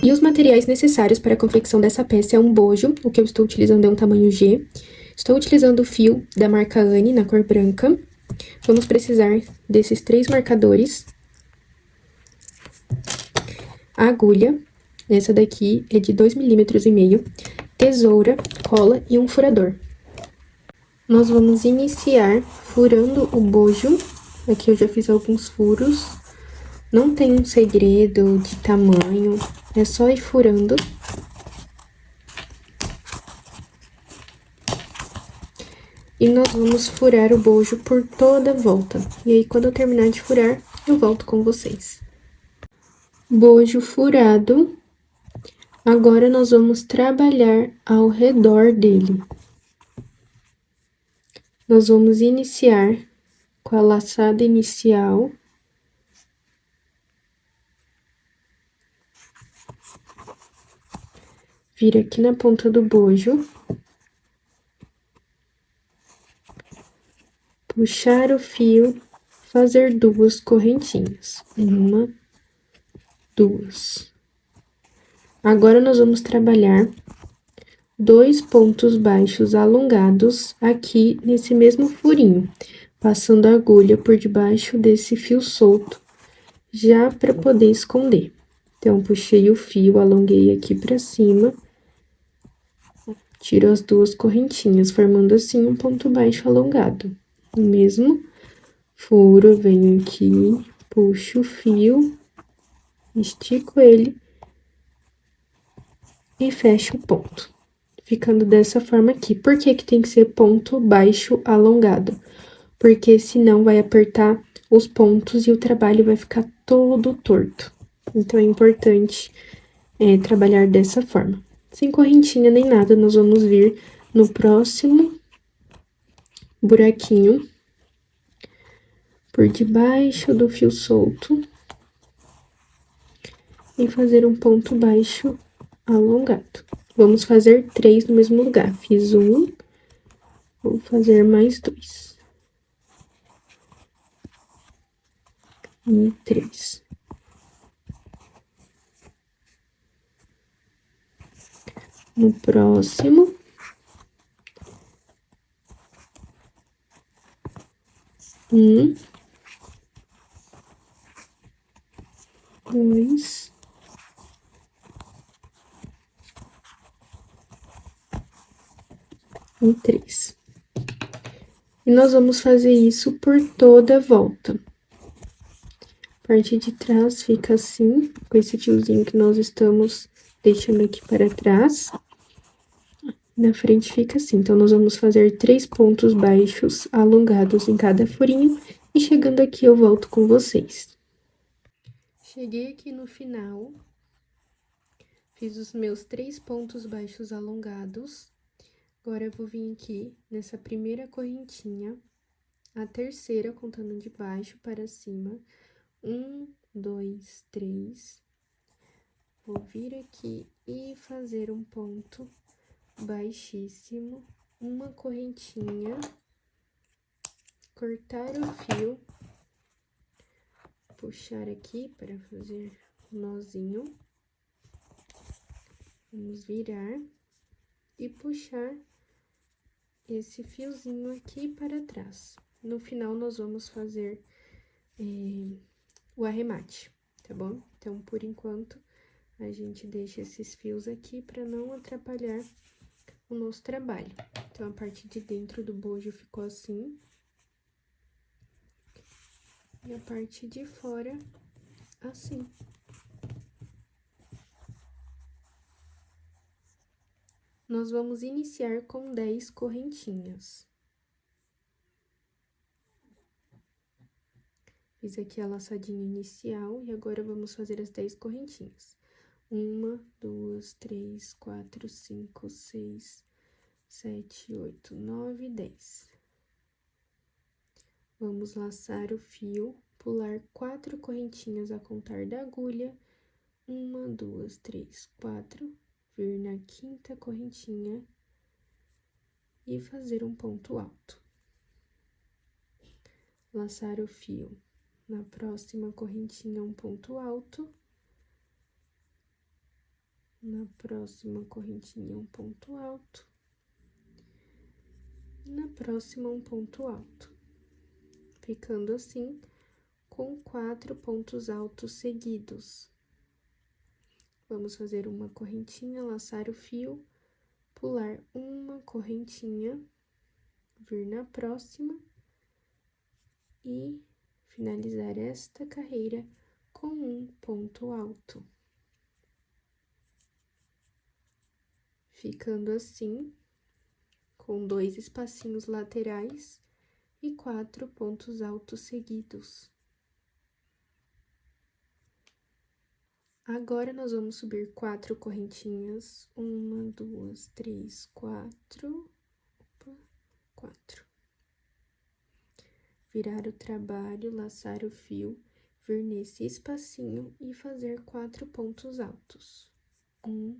E os materiais necessários para a confecção dessa peça é um bojo, o que eu estou utilizando é um tamanho G. Estou utilizando o fio da marca Anne, na cor branca. Vamos precisar desses 3 marcadores. A agulha, essa daqui é de 2,5 mm, tesoura, cola e um furador. Nós vamos iniciar furando o bojo. Aqui eu já fiz alguns furos. Não tem um segredo de tamanho, é só ir furando. E nós vamos furar o bojo por toda a volta. E aí, quando eu terminar de furar, eu volto com vocês. Bojo furado. Agora, nós vamos trabalhar ao redor dele. Nós vamos iniciar com a laçada inicial. Vira aqui na ponta do bojo. Puxar o fio, fazer 2 correntinhas. 1, 2. Agora, nós vamos trabalhar 2 pontos baixos alongados aqui nesse mesmo furinho, passando a agulha por debaixo desse fio solto, já para poder esconder. Então, puxei o fio, alonguei aqui pra cima, tiro as 2 correntinhas, formando assim um ponto baixo alongado. O mesmo furo, venho aqui, puxo o fio, estico ele e fecho o ponto. Ficando dessa forma aqui. Por que que tem que ser ponto baixo alongado? Porque senão vai apertar os pontos e o trabalho vai ficar todo torto. Então, é importante trabalhar dessa forma. Sem correntinha nem nada, nós vamos vir no próximo buraquinho, por debaixo do fio solto, e fazer um ponto baixo alongado. Vamos fazer 3 no mesmo lugar. Fiz 1, vou fazer mais 2. E 3. No próximo, 1, 2, e 3. E nós vamos fazer isso por toda a volta. A parte de trás fica assim, com esse fiozinho que nós estamos deixando aqui para trás. Na frente fica assim. Então, nós vamos fazer 3 pontos baixos alongados em cada furinho. E chegando aqui, eu volto com vocês. Cheguei aqui no final. Fiz os meus 3 pontos baixos alongados. Agora, eu vou vir aqui nessa primeira correntinha, a terceira, contando de baixo para cima. 1, 2, 3. Vou vir aqui e fazer um ponto baixíssimo, uma correntinha, cortar o fio, puxar aqui para fazer um nozinho. Vamos virar e puxar esse fiozinho aqui para trás. No final, nós vamos fazer o arremate, tá bom? Então, por enquanto, a gente deixa esses fios aqui para não atrapalhar o nosso trabalho. Então, a parte de dentro do bojo ficou assim. E a parte de fora, assim. Nós vamos iniciar com 10 correntinhas. Fiz aqui a laçadinha inicial e agora vamos fazer as 10 correntinhas. 1, 2, 3, 4, 5, 6, 7, 8, 9, 10. Vamos laçar o fio, pular 4 correntinhas a contar da agulha. 1, 2, 3, 4. Vir na 5ª correntinha e fazer um ponto alto. Laçar o fio na próxima correntinha, um ponto alto. Na próxima correntinha, um ponto alto. Na próxima, um ponto alto. Ficando assim, com 4 pontos altos seguidos. Vamos fazer uma correntinha, laçar o fio, pular uma correntinha, vir na próxima e finalizar esta carreira com um ponto alto. Ficando assim, com 2 espacinhos laterais e 4 pontos altos seguidos. Agora, nós vamos subir 4 correntinhas, 1, 2, 3, 4, 4. Virar o trabalho, laçar o fio, vir nesse espacinho e fazer 4 pontos altos. 1,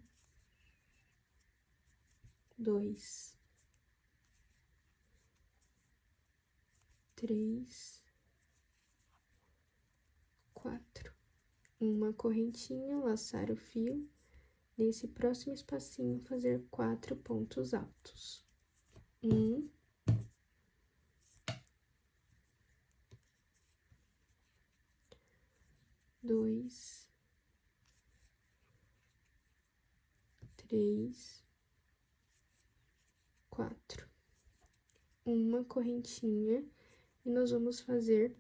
2, 3, 4. Uma correntinha, laçar o fio, nesse próximo espacinho, fazer 4 pontos altos. 1, 2, 3, 4. Uma correntinha, e nós vamos fazer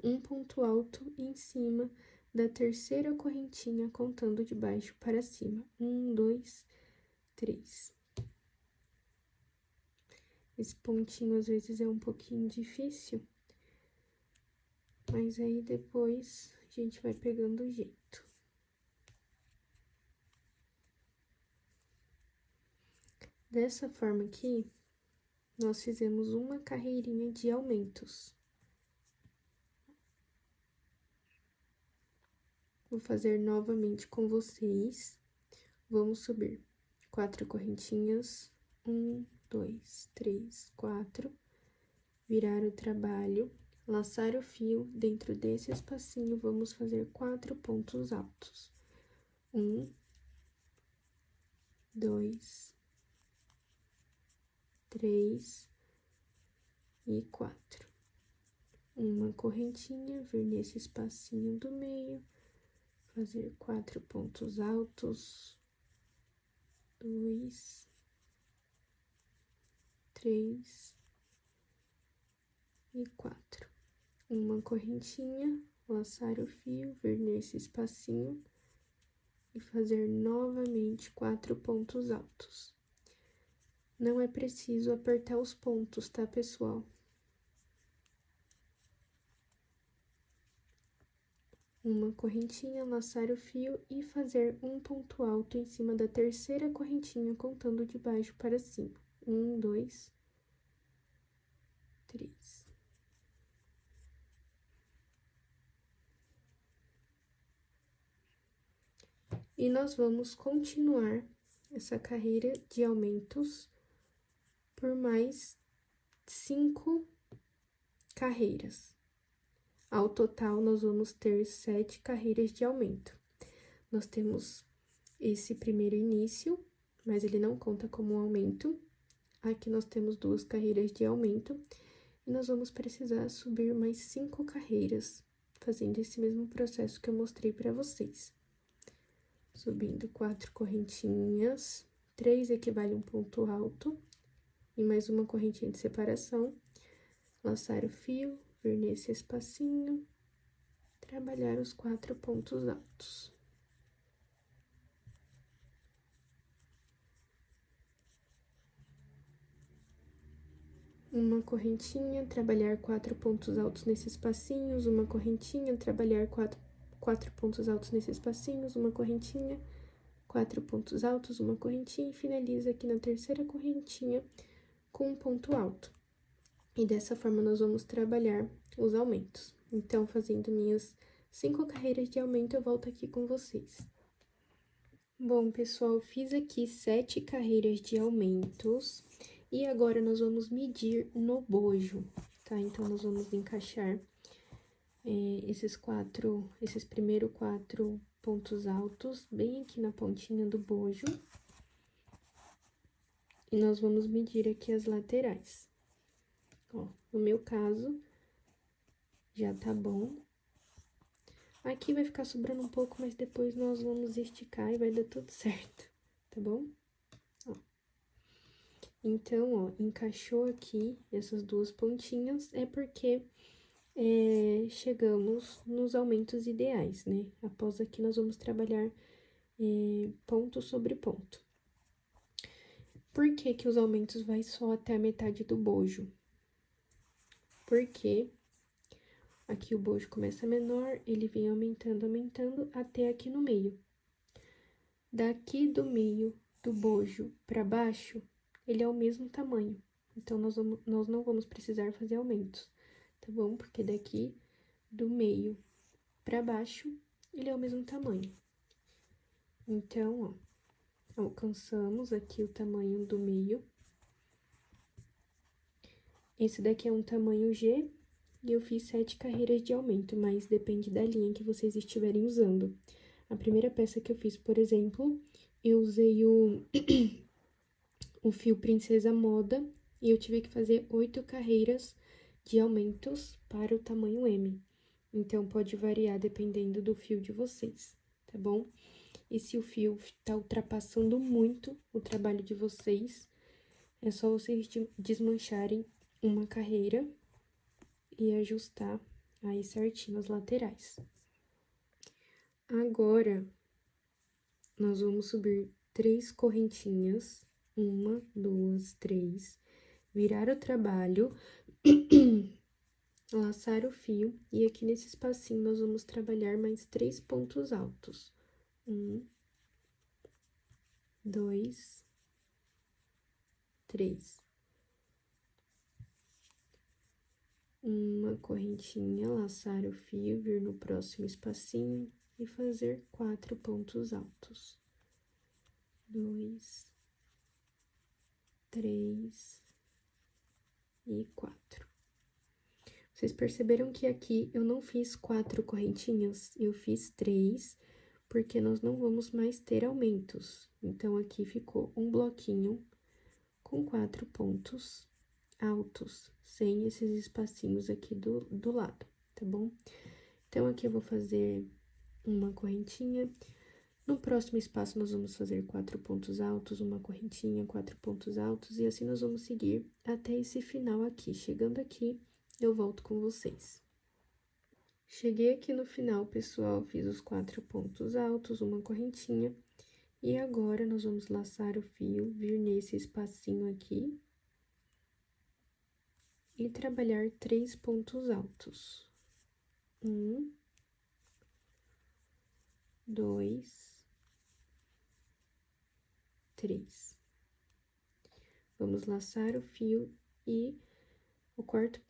um ponto alto em cima da terceira correntinha, contando de baixo para cima. 1, 2, 3. Esse pontinho, às vezes, é um pouquinho difícil, mas aí, depois, a gente vai pegando o jeito. Dessa forma aqui, nós fizemos uma carreirinha de aumentos. Vou fazer novamente com vocês. Vamos subir 4 correntinhas, 1, 2, 3, 4. Virar o trabalho, laçar o fio, dentro desse espacinho, vamos fazer 4 pontos altos. 1, 2, 3 e 4. Uma correntinha, vir nesse espacinho do meio, fazer 4 pontos altos. 2, 3 e 4. Uma correntinha, laçar o fio, vir nesse espacinho e fazer novamente 4 pontos altos. Não é preciso apertar os pontos, tá, pessoal? Uma correntinha, laçar o fio e fazer um ponto alto em cima da terceira correntinha, contando de baixo para cima. 1, 2, 3. E nós vamos continuar essa carreira de aumentos por mais 5 carreiras. Ao total, nós vamos ter 7 carreiras de aumento. Nós temos esse primeiro início, mas ele não conta como um aumento. Aqui nós temos 2 carreiras de aumento, e nós vamos precisar subir mais 5 carreiras, fazendo esse mesmo processo que eu mostrei para vocês. Subindo 4 correntinhas, 3 equivale a um ponto alto, e mais uma correntinha de separação, laçar o fio, vir nesse espacinho, trabalhar os 4 pontos altos. Uma correntinha, trabalhar 4 pontos altos nesses espacinhos, uma correntinha, trabalhar 4 pontos altos nesses espacinhos, uma correntinha, 4 pontos altos, uma correntinha, e finaliza aqui na terceira correntinha com um ponto alto. E dessa forma, nós vamos trabalhar os aumentos. Então, fazendo minhas 5 carreiras de aumento, eu volto aqui com vocês. Bom, pessoal, fiz aqui 7 carreiras de aumentos, e agora nós vamos medir no bojo, tá? Então, nós vamos encaixar esses primeiros 4 pontos altos bem aqui na pontinha do bojo. E nós vamos medir aqui as laterais. Ó, no meu caso, já tá bom. Aqui vai ficar sobrando um pouco, mas depois nós vamos esticar e vai dar tudo certo, tá bom? Ó. Então, ó, encaixou aqui essas duas pontinhas, é porque chegamos nos aumentos ideais, né? Após aqui, nós vamos trabalhar ponto sobre ponto. Por que que os aumentos vai só até a metade do bojo? Porque aqui o bojo começa menor, ele vem aumentando, aumentando, até aqui no meio. Daqui do meio do bojo para baixo, ele é o mesmo tamanho. Então, nós não vamos precisar fazer aumentos, tá bom? Porque daqui do meio para baixo, ele é o mesmo tamanho. Então, ó, alcançamos aqui o tamanho do meio. Esse daqui é um tamanho G, e eu fiz 7 carreiras de aumento, mas depende da linha que vocês estiverem usando. A primeira peça que eu fiz, por exemplo, eu usei o fio Princesa Moda, e eu tive que fazer 8 carreiras de aumentos para o tamanho M. Então, pode variar dependendo do fio de vocês, tá bom? E se o fio tá ultrapassando muito o trabalho de vocês, é só vocês desmancharem uma carreira e ajustar aí certinho as laterais. Agora, nós vamos subir 3 correntinhas, 1, 2, 3, virar o trabalho, laçar o fio, e aqui nesse espacinho nós vamos trabalhar mais 3 pontos altos. 1, 2, 3. Uma correntinha, laçar o fio, vir no próximo espacinho e fazer 4 pontos altos. 2, 3 e 4. Vocês perceberam que aqui eu não fiz 4 correntinhas, eu fiz 3, porque nós não vamos mais ter aumentos. Então, aqui ficou um bloquinho com 4 pontos altos, sem esses espacinhos aqui do lado, tá bom? Então, aqui eu vou fazer uma correntinha. No próximo espaço, nós vamos fazer 4 pontos altos, uma correntinha, 4 pontos altos, e assim nós vamos seguir até esse final aqui. Chegando aqui, eu volto com vocês. Cheguei aqui no final, pessoal, fiz os 4 pontos altos, uma correntinha, e agora nós vamos laçar o fio, vir nesse espacinho aqui, e trabalhar 3 pontos altos. 1, 2, 3. Vamos laçar o fio e o quarto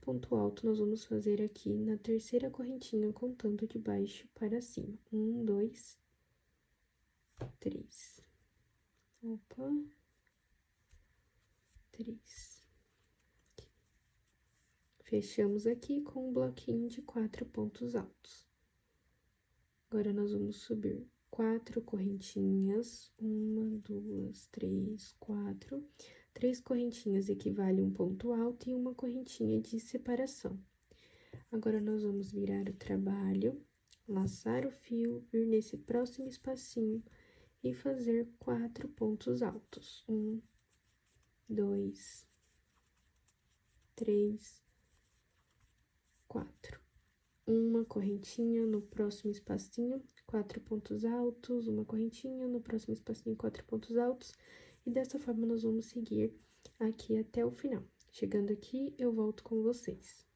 ponto alto nós vamos fazer aqui na terceira correntinha, contando de baixo para cima. 1, 2, 3. Opa. 3. Fechamos aqui com um bloquinho de 4 pontos altos. Agora, nós vamos subir 4 correntinhas, 1, 2, 3, 4. 3 correntinhas equivale a um ponto alto e uma correntinha de separação. Agora, nós vamos virar o trabalho, laçar o fio, vir nesse próximo espacinho e fazer 4 pontos altos. 1, 2, 3, 4. Uma correntinha no próximo espacinho, 4 pontos altos, uma correntinha no próximo espacinho, 4 pontos altos, e dessa forma nós vamos seguir aqui até o final. Chegando aqui, eu volto com vocês.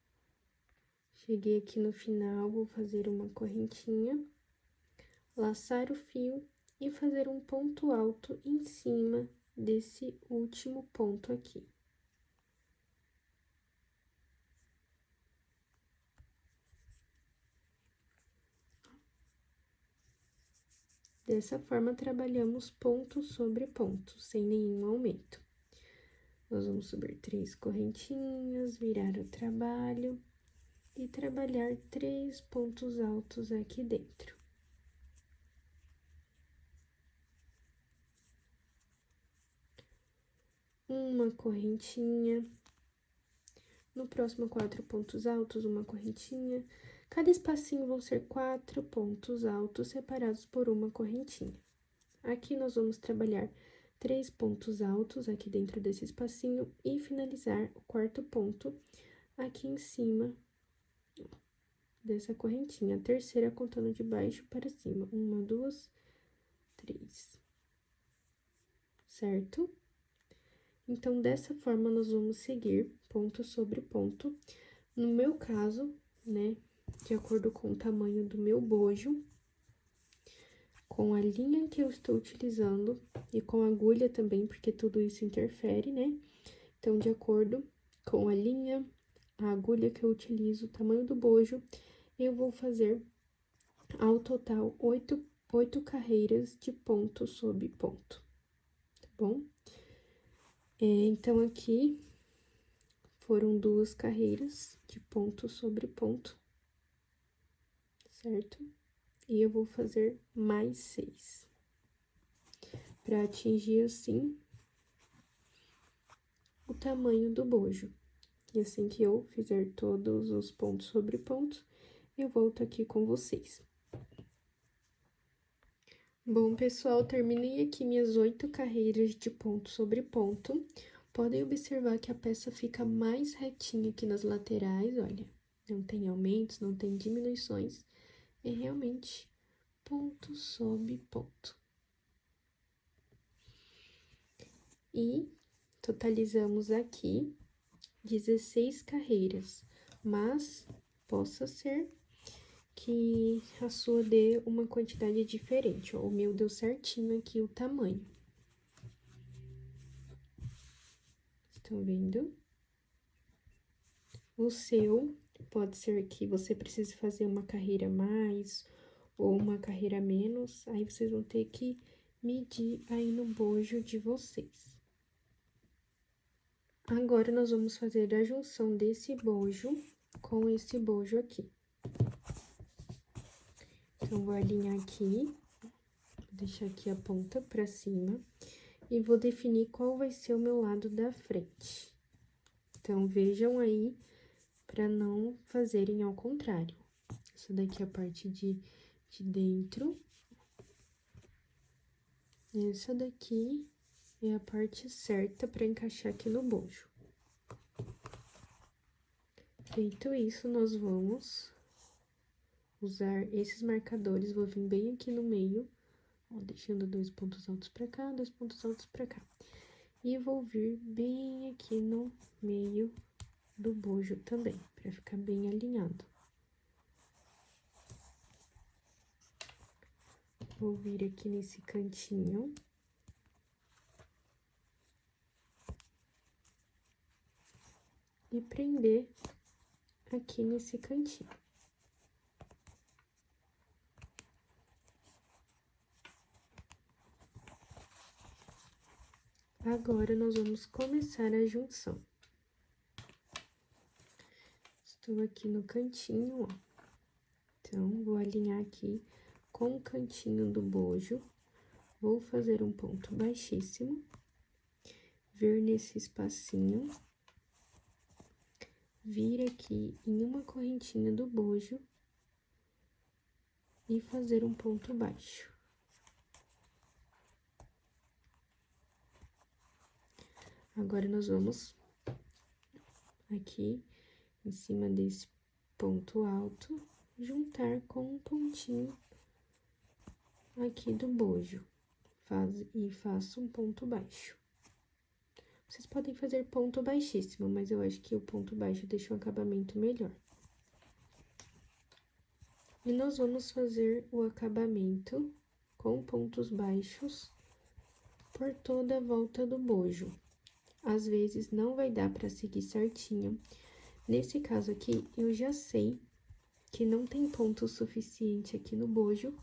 Cheguei aqui no final, vou fazer uma correntinha, laçar o fio e fazer um ponto alto em cima desse último ponto aqui. Dessa forma, trabalhamos ponto sobre ponto, sem nenhum aumento. Nós vamos subir 3 correntinhas, virar o trabalho e trabalhar 3 pontos altos aqui dentro. uma correntinha. No próximo, 4 pontos altos, uma correntinha. Cada espacinho vão ser 4 pontos altos separados por uma correntinha. Aqui, nós vamos trabalhar 3 pontos altos aqui dentro desse espacinho e finalizar o quarto ponto aqui em cima dessa correntinha. A terceira contando de baixo para cima. 1, 2, 3. Certo? Então, dessa forma, nós vamos seguir ponto sobre ponto. No meu caso, né, de acordo com o tamanho do meu bojo, com a linha que eu estou utilizando e com a agulha também, porque tudo isso interfere, né? Então, de acordo com a linha, a agulha que eu utilizo, o tamanho do bojo, eu vou fazer, ao total, 8 carreiras de ponto sobre ponto, tá bom? Então, aqui foram 2 carreiras de ponto sobre ponto, certo? E eu vou fazer mais 6. Pra atingir, assim, o tamanho do bojo. E assim que eu fizer todos os pontos sobre pontos, eu volto aqui com vocês. Bom, pessoal, terminei aqui minhas 8 carreiras de ponto sobre ponto. Podem observar que a peça fica mais retinha aqui nas laterais, olha. Não tem aumentos, não tem diminuições. É realmente ponto sobre ponto. E totalizamos aqui 16 carreiras, mas possa ser que a sua dê uma quantidade diferente, ó. O meu deu certinho aqui o tamanho. Estão vendo? O seu, pode ser que você precise fazer uma carreira a mais ou uma carreira a menos, aí vocês vão ter que medir aí no bojo de vocês. Agora, nós vamos fazer a junção desse bojo com esse bojo aqui. Então, vou alinhar aqui, vou deixar aqui a ponta pra cima e vou definir qual vai ser o meu lado da frente. Então, vejam aí pra não fazerem ao contrário. Essa daqui é a parte de dentro. Essa daqui é a parte certa pra encaixar aqui no bojo. Feito isso, nós vamos usar esses marcadores, vou vir bem aqui no meio, ó, deixando 2 pontos altos pra cá, 2 pontos altos pra cá. E vou vir bem aqui no meio do bojo também, pra ficar bem alinhado. Vou vir aqui nesse cantinho. E prender aqui nesse cantinho. Agora, nós vamos começar a junção. Estou aqui no cantinho, ó. Então, vou alinhar aqui com o cantinho do bojo. Vou fazer um ponto baixíssimo. Vir nesse espacinho. Vir aqui em uma correntinha do bojo. E fazer um ponto baixo. Agora, nós vamos aqui em cima desse ponto alto, juntar com um pontinho aqui do bojo. Faço um ponto baixo. Vocês podem fazer ponto baixíssimo, mas eu acho que o ponto baixo deixa um acabamento melhor. E nós vamos fazer o acabamento com pontos baixos por toda a volta do bojo. Às vezes, não vai dar pra seguir certinho. Nesse caso aqui, eu já sei que não tem ponto suficiente aqui no bojo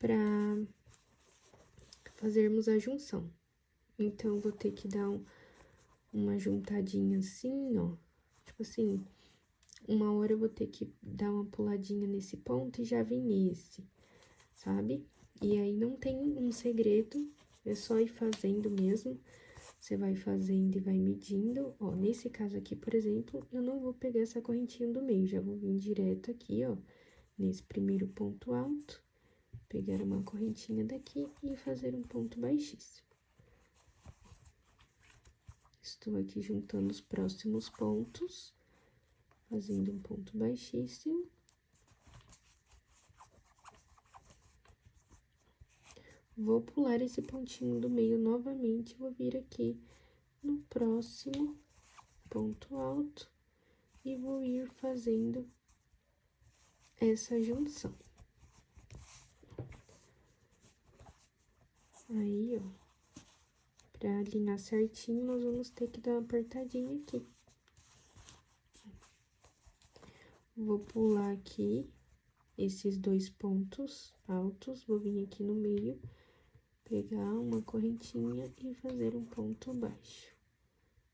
pra fazermos a junção. Então, vou ter que dar uma juntadinha assim, ó. Tipo assim, uma hora eu vou ter que dar uma puladinha nesse ponto e já vir nesse, sabe? E aí, não tem um segredo, é só ir fazendo mesmo, Você vai fazendo e vai medindo, ó, nesse caso aqui, por exemplo, eu não vou pegar essa correntinha do meio, já vou vir direto aqui, ó, nesse primeiro ponto alto, pegar uma correntinha daqui e fazer um ponto baixíssimo. Estou aqui juntando os próximos pontos, fazendo um ponto baixíssimo. Vou pular esse pontinho do meio novamente, vou vir aqui no próximo ponto alto e vou ir fazendo essa junção. Aí, ó, pra alinhar certinho, nós vamos ter que dar uma apertadinha aqui. Vou pular aqui esses dois pontos altos, vou vir aqui no meio, pegar uma correntinha e fazer um ponto baixo.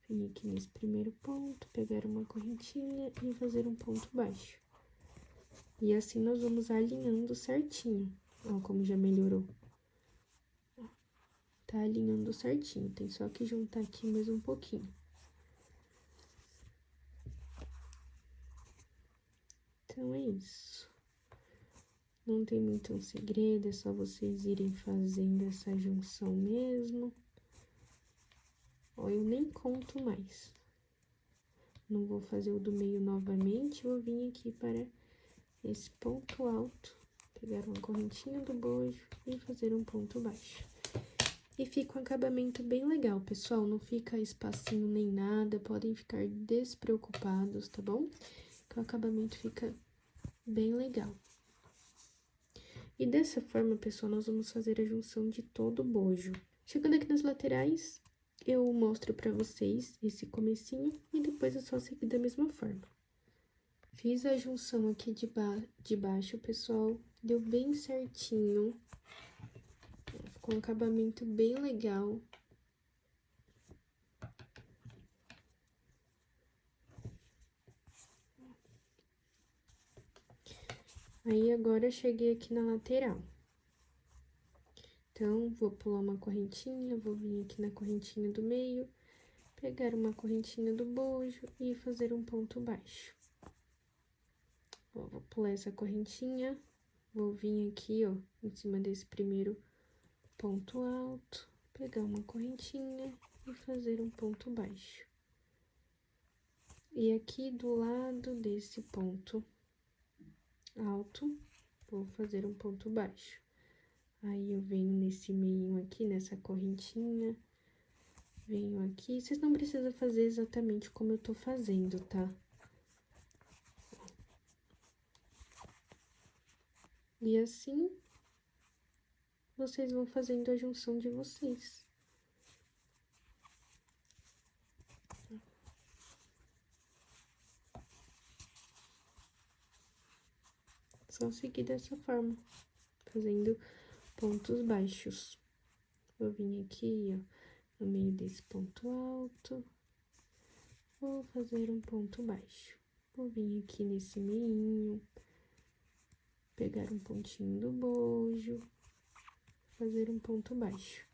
Vim aqui nesse primeiro ponto, pegar uma correntinha e fazer um ponto baixo. E assim nós vamos alinhando certinho. Ó, como já melhorou. Tá alinhando certinho, tem só que juntar aqui mais um pouquinho. Então, é isso. Não tem muito um segredo, é só vocês irem fazendo essa junção mesmo. Ó, eu nem conto mais. Não vou fazer o do meio novamente, vou vir aqui para esse ponto alto, pegar uma correntinha do bojo e fazer um ponto baixo. E fica um acabamento bem legal, pessoal, não fica espacinho nem nada, podem ficar despreocupados, tá bom? Que o acabamento fica bem legal. E dessa forma, pessoal, nós vamos fazer a junção de todo o bojo. Chegando aqui nas laterais, eu mostro pra vocês esse comecinho e depois é só seguir da mesma forma. Fiz a junção aqui de baixo, pessoal, deu bem certinho. Ficou um acabamento bem legal. Aí, agora, eu cheguei aqui na lateral. Então, vou pular uma correntinha, vou vir aqui na correntinha do meio, pegar uma correntinha do bojo e fazer um ponto baixo. Ó, vou pular essa correntinha, vou vir aqui, ó, em cima desse primeiro ponto alto, pegar uma correntinha e fazer um ponto baixo. E aqui do lado desse ponto alto, vou fazer um ponto baixo. Aí, eu venho nesse meio aqui, nessa correntinha, venho aqui. Vocês não precisam fazer exatamente como eu tô fazendo, tá? E assim, vocês vão fazendo a junção de vocês. Só seguir dessa forma, fazendo pontos baixos. Vou vir aqui, ó, no meio desse ponto alto, vou fazer um ponto baixo. Vou vir aqui nesse meinho, pegar um pontinho do bojo, fazer um ponto baixo.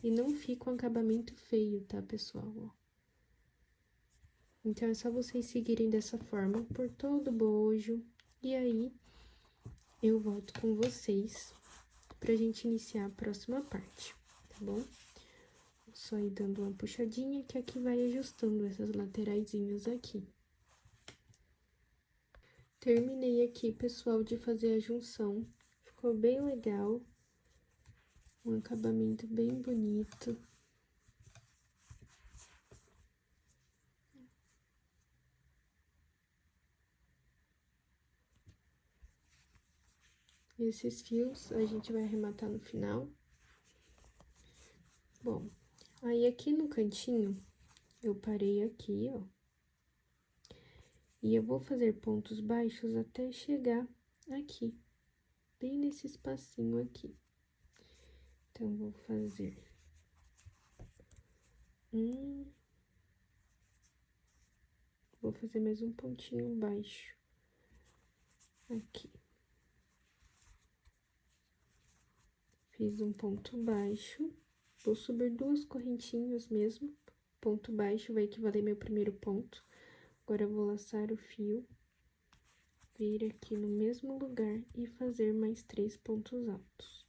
E não fica um acabamento feio, tá, pessoal? Ó. Então, é só vocês seguirem dessa forma por todo o bojo. E aí, eu volto com vocês pra gente iniciar a próxima parte, tá bom? Só ir dando uma puxadinha, que aqui vai ajustando essas lateraisinhas aqui. Terminei aqui, pessoal, de fazer a junção. Ficou bem legal. Um acabamento bem bonito. Esses fios a gente vai arrematar no final. Bom, aí aqui no cantinho, eu parei aqui, ó. E eu vou fazer pontos baixos até chegar aqui, bem nesse espacinho aqui. Então, vou fazer vou fazer mais um pontinho baixo aqui. Fiz um ponto baixo, Vou subir 2 correntinhas mesmo, ponto baixo vai equivaler meu primeiro ponto. Agora, eu vou laçar o fio, vir aqui no mesmo lugar e fazer mais 3 pontos altos.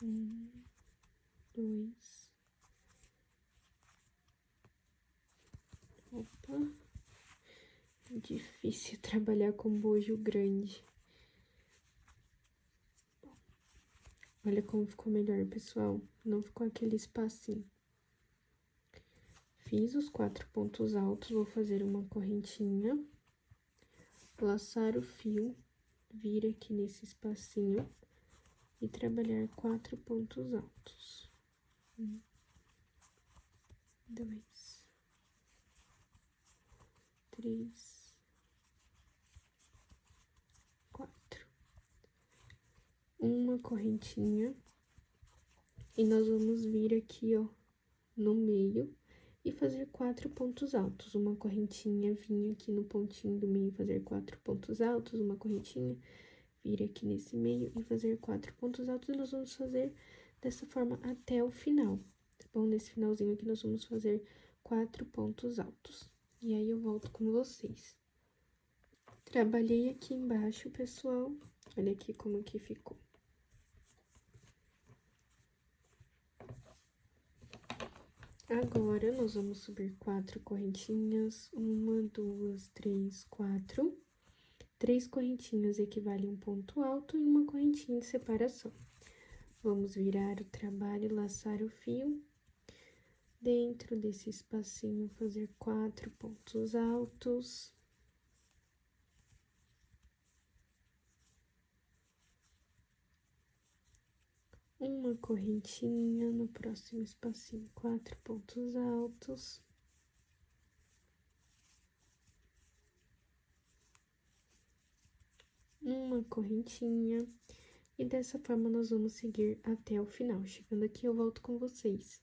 1, 2... Opa! Difícil trabalhar com bojo grande. Olha como ficou melhor, pessoal. Não ficou aquele espacinho. Fiz os 4 pontos altos, vou fazer uma correntinha, laçar o fio, vir aqui nesse espacinho e trabalhar 4 pontos altos. 1, 2, 3, 4. Uma correntinha e nós vamos vir aqui, ó, no meio e fazer 4 pontos altos. Uma correntinha, vir aqui no pontinho do meio, fazer 4 pontos altos, uma correntinha, vir aqui nesse meio e fazer 4 pontos altos. E nós vamos fazer dessa forma até o final, tá bom? Nesse finalzinho aqui, nós vamos fazer 4 pontos altos. E aí, eu volto com vocês. Trabalhei aqui embaixo, pessoal. Olha aqui como que ficou. Agora, nós vamos subir 4 correntinhas, 1, 2, 3, 4. 3 correntinhas equivale a um ponto alto e uma correntinha de separação. Vamos virar o trabalho, laçar o fio. Dentro desse espacinho, fazer 4 pontos altos. Uma correntinha, no próximo espacinho, 4 pontos altos. Uma correntinha. E dessa forma, nós vamos seguir até o final. Chegando aqui, eu volto com vocês.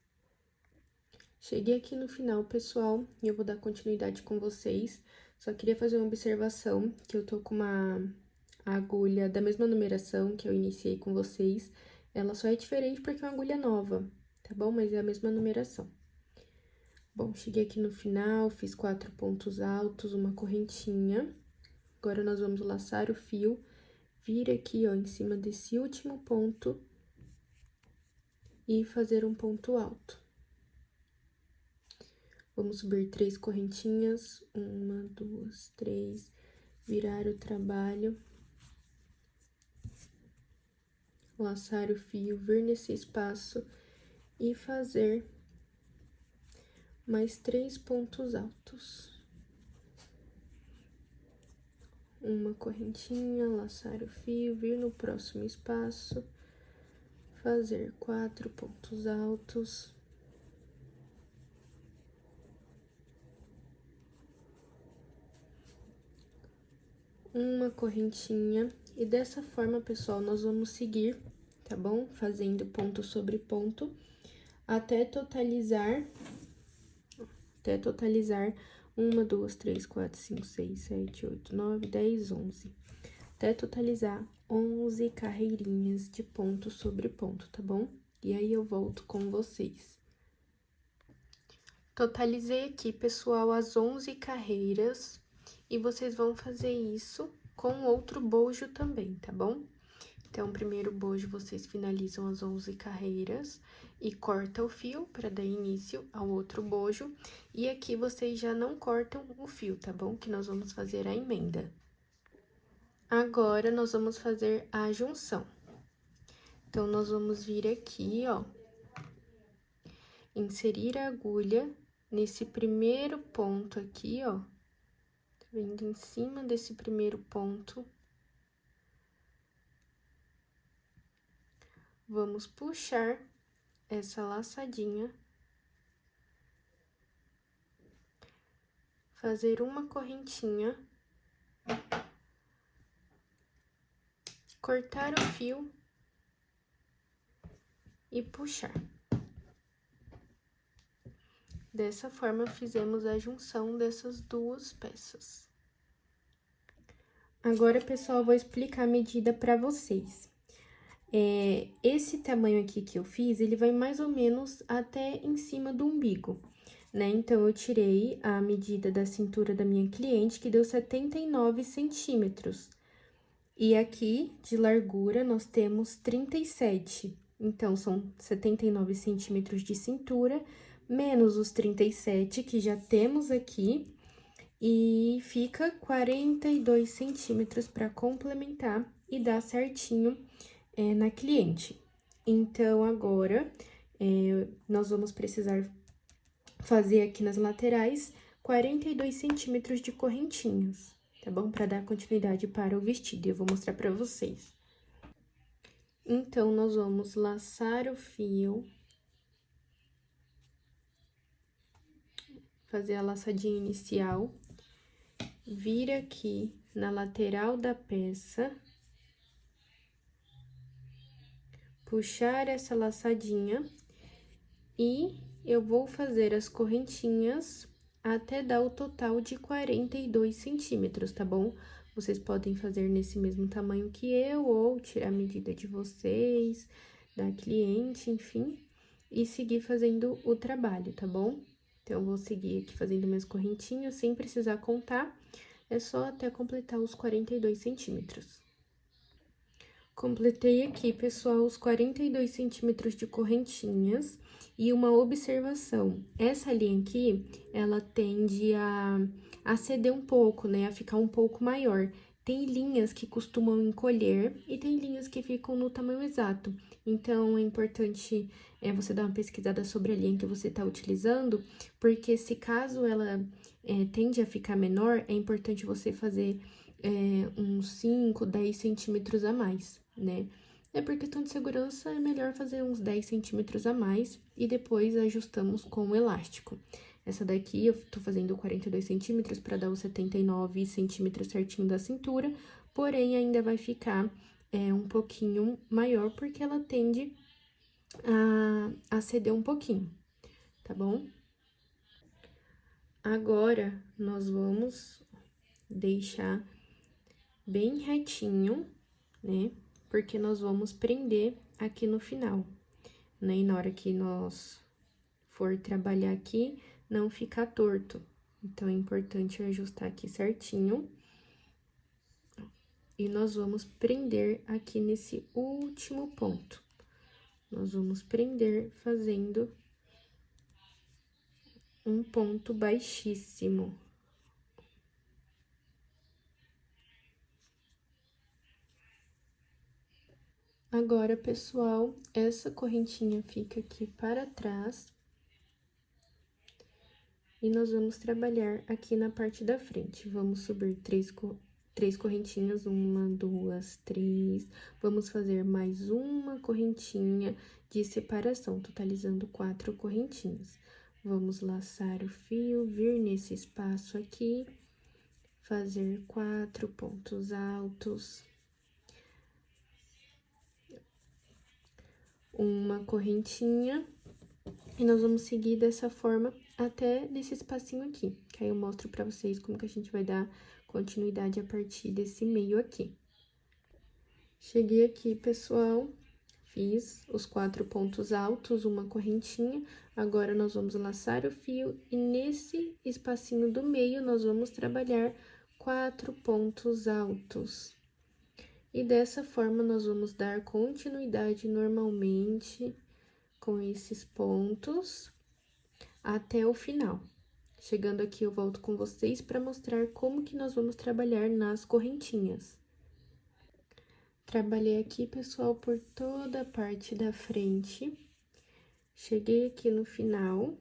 Cheguei aqui no final, pessoal, e eu vou dar continuidade com vocês. Só queria fazer uma observação, que eu tô com uma agulha da mesma numeração que eu iniciei com vocês. Ela só é diferente porque é uma agulha nova, tá bom? Mas é a mesma numeração. Bom, cheguei aqui no final, fiz 4 pontos altos, uma correntinha. Agora, nós vamos laçar o fio, vir aqui, ó, em cima desse último ponto e fazer um ponto alto. Vamos subir 3 correntinhas, 1, 2, 3, virar o trabalho. Laçar o fio, vir nesse espaço e fazer mais 3 pontos altos. Uma correntinha, laçar o fio, vir no próximo espaço, fazer 4 pontos altos. Uma correntinha, e dessa forma, pessoal, nós vamos seguir, tá bom? Fazendo ponto sobre ponto, até totalizar 1, 2, 3, 4, 5, 6, 7, 8, 9, 10, 11. Até totalizar 11 carreirinhas de ponto sobre ponto, tá bom? E aí, eu volto com vocês. Totalizei aqui, pessoal, as 11 carreiras, e vocês vão fazer isso com outro bojo também, tá bom? Então, o primeiro bojo, vocês finalizam as 11 carreiras e corta o fio para dar início ao outro bojo. E aqui, vocês já não cortam o fio, tá bom? Que nós vamos fazer a emenda. Agora, nós vamos fazer a junção. Então, nós vamos vir aqui, ó, inserir a agulha nesse primeiro ponto aqui, ó. Tá vendo? Em cima desse primeiro ponto. Vamos puxar essa laçadinha. Fazer uma correntinha. Cortar o fio. E puxar. Dessa forma, fizemos a junção dessas duas peças. Agora, pessoal, eu vou explicar a medida para vocês. Esse tamanho aqui que eu fiz, ele vai mais ou menos até em cima do umbigo, né? Então, eu tirei a medida da cintura da minha cliente, que deu 79 centímetros. E aqui, de largura, nós temos 37. Então, são 79 centímetros de cintura, menos os 37 que já temos aqui, e fica 42 centímetros para complementar e dar certinho na cliente. Então, agora, nós vamos precisar fazer aqui nas laterais 42 centímetros de correntinhas, tá bom? Para dar continuidade para o vestido, eu vou mostrar para vocês. Então, nós vamos laçar o fio, fazer a laçadinha inicial, vir aqui na lateral da peça, puxar essa laçadinha e eu vou fazer as correntinhas até dar o total de 42 centímetros, tá bom? Vocês podem fazer nesse mesmo tamanho que eu, ou tirar a medida de vocês, da cliente, enfim, e seguir fazendo o trabalho, tá bom? Então, eu vou seguir aqui fazendo minhas correntinhas sem precisar contar, é só até completar os 42 centímetros. Completei aqui, pessoal, os 42 centímetros de correntinhas. E uma observação, essa linha aqui, ela tende a ceder um pouco, né? A ficar um pouco maior. Tem linhas que costumam encolher e tem linhas que ficam no tamanho exato. Então, é importante você dar uma pesquisada sobre a linha que você tá utilizando, porque se caso ela tende a ficar menor, é importante você fazer uns 5, 10 centímetros a mais, né? Por questão de segurança, é melhor fazer uns 10 centímetros a mais e depois ajustamos com o elástico. Essa daqui eu tô fazendo 42 centímetros para dar os 79 centímetros certinho da cintura, porém ainda vai ficar um pouquinho maior porque ela tende a ceder um pouquinho, tá bom? Agora, nós vamos deixar bem retinho, né? Porque nós vamos prender aqui no final, né? E na hora que nós for trabalhar aqui, não ficar torto. Então, é importante ajustar aqui certinho. E nós vamos prender aqui nesse último ponto. Nós vamos prender fazendo um ponto baixíssimo. Agora, pessoal, essa correntinha fica aqui para trás. E nós vamos trabalhar aqui na parte da frente. Vamos subir três correntinhas, 1, 2, 3. Vamos fazer mais uma correntinha de separação, totalizando 4 correntinhas. Vamos laçar o fio, vir nesse espaço aqui, fazer 4 pontos altos. Uma correntinha. E nós vamos seguir dessa forma até nesse espacinho aqui, que aí eu mostro pra vocês como que a gente vai dar continuidade a partir desse meio aqui. Cheguei aqui, pessoal, fiz os 4 pontos altos, uma correntinha, agora nós vamos laçar o fio e nesse espacinho do meio nós vamos trabalhar 4 pontos altos. E dessa forma, nós vamos dar continuidade normalmente com esses pontos até o final. Chegando aqui, eu volto com vocês para mostrar como que nós vamos trabalhar nas correntinhas. Trabalhei aqui, pessoal, por toda a parte da frente. Cheguei aqui no final.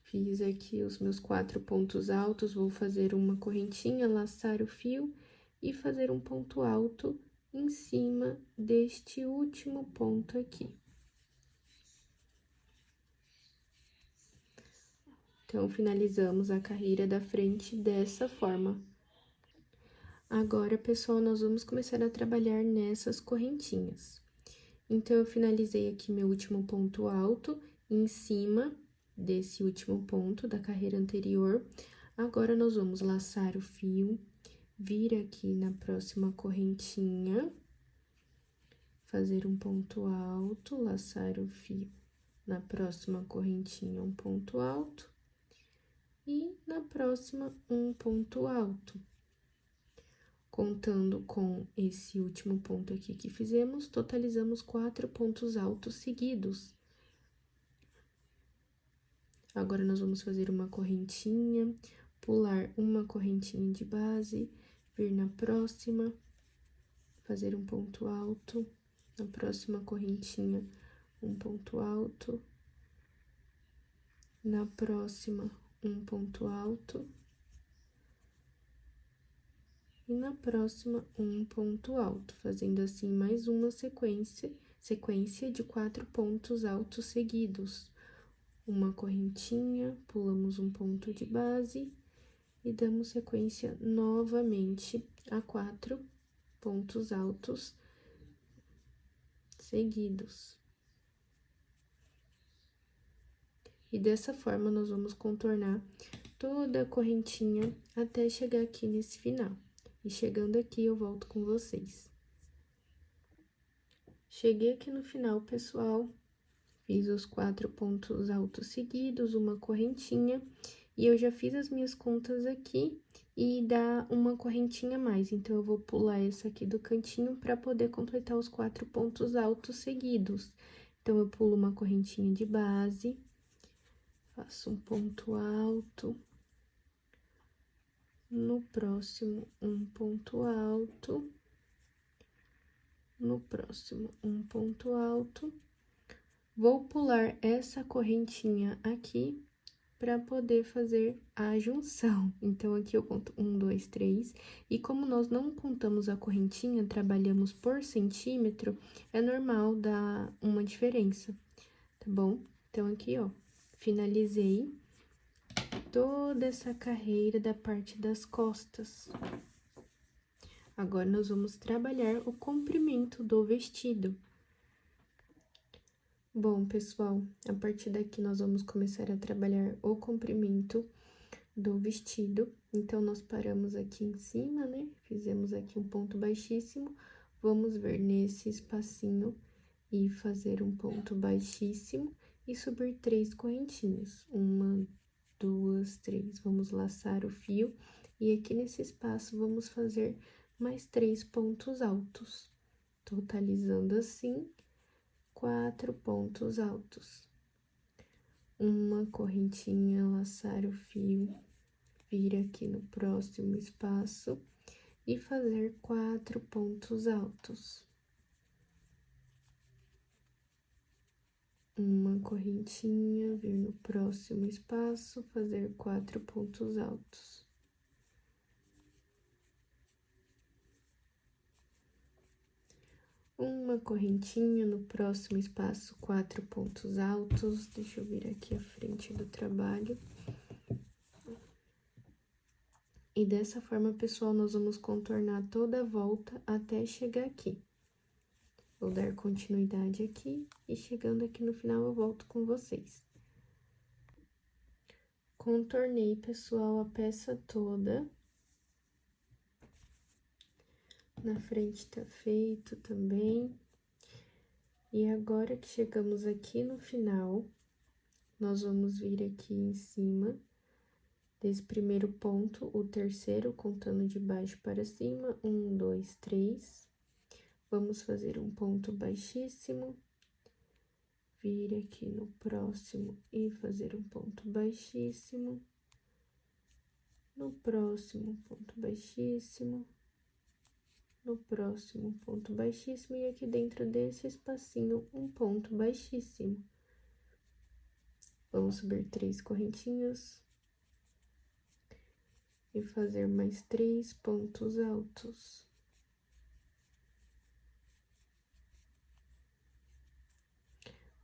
Fiz aqui os meus 4 pontos altos, vou fazer uma correntinha, laçar o fio e fazer um ponto alto em cima deste último ponto aqui. Então, finalizamos a carreira da frente dessa forma. Agora, pessoal, nós vamos começar a trabalhar nessas correntinhas. Então, eu finalizei aqui meu último ponto alto em cima desse último ponto da carreira anterior. Agora, nós vamos laçar o fio, vir aqui na próxima correntinha, fazer um ponto alto, laçar o fio na próxima correntinha, um ponto alto, e na próxima, um ponto alto. Contando com esse último ponto aqui que fizemos, totalizamos 4 pontos altos seguidos. Agora, nós vamos fazer uma correntinha, pular uma correntinha de base, vir na próxima, fazer um ponto alto, na próxima correntinha, um ponto alto, na próxima, um ponto alto, e na próxima, um ponto alto, fazendo assim mais uma sequência de 4 pontos altos seguidos. Uma correntinha, pulamos um ponto de base e damos sequência novamente a 4 pontos altos seguidos. E dessa forma, nós vamos contornar toda a correntinha até chegar aqui nesse final. E chegando aqui, eu volto com vocês. Cheguei aqui no final, pessoal, fiz os 4 pontos altos seguidos, uma correntinha, e eu já fiz as minhas contas aqui e dá uma correntinha a mais. Então, eu vou pular essa aqui do cantinho para poder completar os 4 pontos altos seguidos. Então, eu pulo uma correntinha de base, faço um ponto alto. No próximo, um ponto alto. No próximo, um ponto alto. Vou pular essa correntinha aqui para poder fazer a junção. Então, aqui eu conto 1, 2, 3. E como nós não contamos a correntinha, trabalhamos por centímetro, é normal dar uma diferença, tá bom? Então, aqui, ó, finalizei toda essa carreira da parte das costas. Agora, nós vamos trabalhar o comprimento do vestido. Bom, pessoal, a partir daqui nós vamos começar a trabalhar o comprimento do vestido. Então, nós paramos aqui em cima, né? Fizemos aqui um ponto baixíssimo. Vamos ver nesse espacinho e fazer um ponto baixíssimo e subir 3 correntinhas. 1, 2, 3. Vamos laçar o fio e aqui nesse espaço vamos fazer mais 3 pontos altos, totalizando assim 4 pontos altos. Uma correntinha, laçar o fio, vir aqui no próximo espaço e fazer 4 pontos altos. Uma correntinha, vir no próximo espaço, fazer 4 pontos altos. Uma correntinha, no próximo espaço, 4 pontos altos. Deixa eu vir aqui à frente do trabalho. E dessa forma, pessoal, nós vamos contornar toda a volta até chegar aqui. Vou dar continuidade aqui e chegando aqui no final eu volto com vocês. Contornei, pessoal, a peça toda. Na frente tá feito também. E agora que chegamos aqui no final, nós vamos vir aqui em cima desse primeiro ponto, o terceiro, contando de baixo para cima, 1, 2, 3. Vamos fazer um ponto baixíssimo, vir aqui no próximo e fazer um ponto baixíssimo, no próximo, ponto baixíssimo, no próximo, ponto baixíssimo, e aqui dentro desse espacinho, um ponto baixíssimo. Vamos subir 3 correntinhas e fazer mais 3 pontos altos.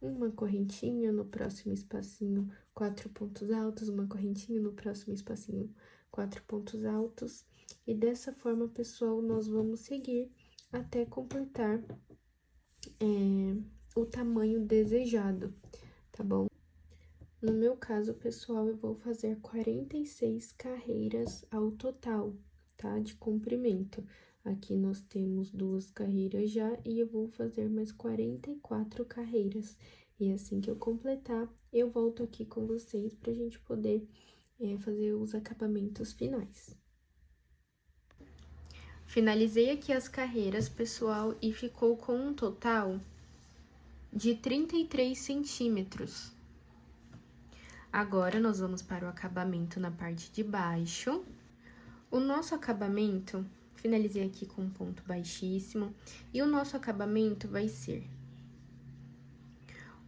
Uma correntinha, no próximo espacinho, 4 pontos altos, uma correntinha, no próximo espacinho, 4 pontos altos. E dessa forma, pessoal, nós vamos seguir até completar o tamanho desejado, tá bom? No meu caso, pessoal, eu vou fazer 46 carreiras ao total. tá? De comprimento. Aqui nós temos 2 carreiras já e eu vou fazer mais 44 carreiras. E assim que eu completar, eu volto aqui com vocês pra gente poder fazer os acabamentos finais. Finalizei aqui as carreiras, pessoal, e ficou com um total de 33 centímetros. Agora, nós vamos para o acabamento na parte de baixo. O nosso acabamento, finalizei aqui com um ponto baixíssimo, e o nosso acabamento vai ser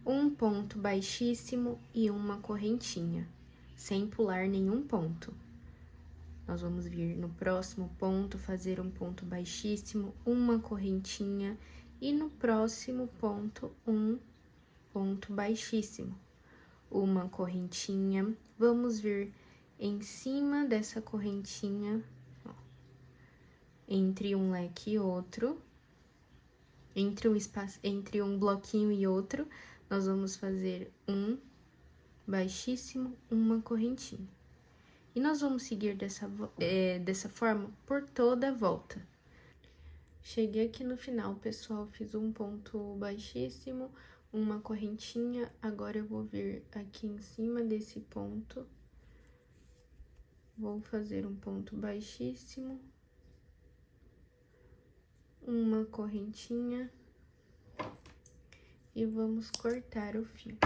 um ponto baixíssimo e uma correntinha, sem pular nenhum ponto. Nós vamos vir no próximo ponto, fazer um ponto baixíssimo, uma correntinha, e no próximo ponto, um ponto baixíssimo, uma correntinha. Vamos vir em cima dessa correntinha, ó, entre um leque e outro, entre um bloquinho e outro, nós vamos fazer um baixíssimo, uma correntinha. E nós vamos seguir dessa forma por toda a volta. Cheguei aqui no final, pessoal, fiz um ponto baixíssimo, uma correntinha. Agora, eu vou vir aqui em cima desse ponto. Vou fazer um ponto baixíssimo, uma correntinha. E vamos cortar o fio.